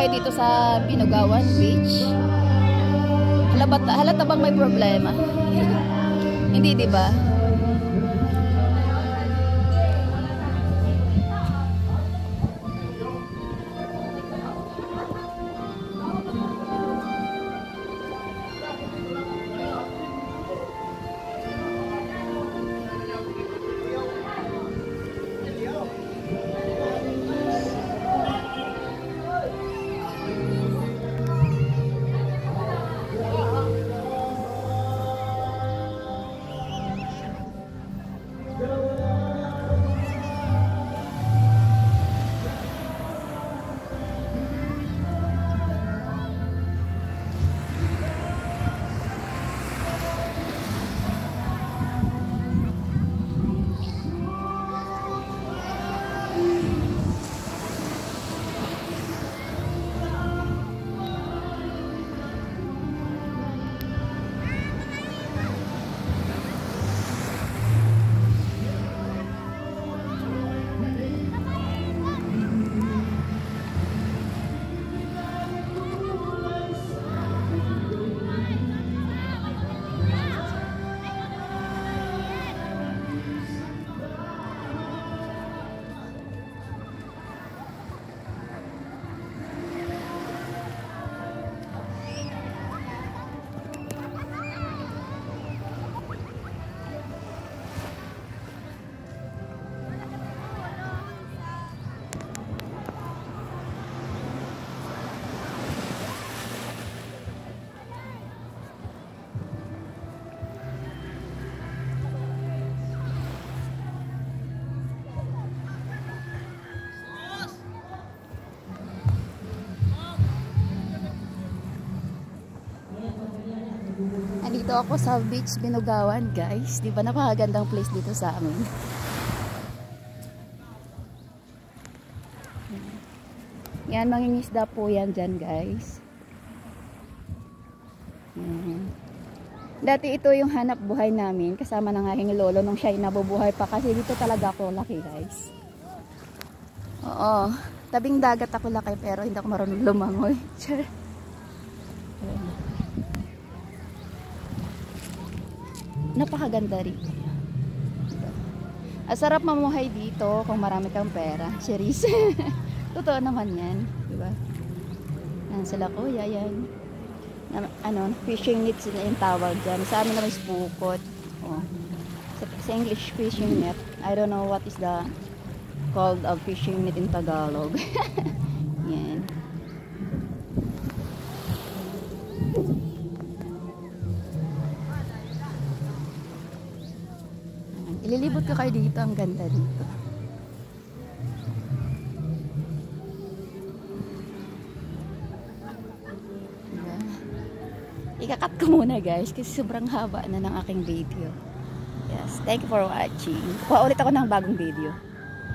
kayo dito sa Binugawan Beach? Halata bang may problema? Hindi, di ba? Dito ako sa beach Binugawan, guys. Di ba napakagandang place dito sa amin? Yan, mangingisda po yan dyan, guys. Yan. Dati ito yung hanap buhay namin kasama ng aking lolo nung siya'y nabubuhay pa, kasi dito talaga ako laki, guys. Oo, tabing dagat ako laki pero hindi ako marunong lumangoy. Napakaganda rin. Sarap mamuhay dito kung marami kang pera. Cherise. Totoo naman yan, di ba? Yan sila kuya, yan. Ano, fishing nets na yung tawag dyan. Sa amin naman is bukod. Oh. Sa English, fishing net. I don't know what is the called of fishing net in Tagalog. Yan. Ililibot ko kayo dito. Ang ganda dito. Diba? Ikakat ko muna, guys, kasi sobrang haba na ng aking video. Yes, thank you for watching. Kuha ulit ako ng bagong video.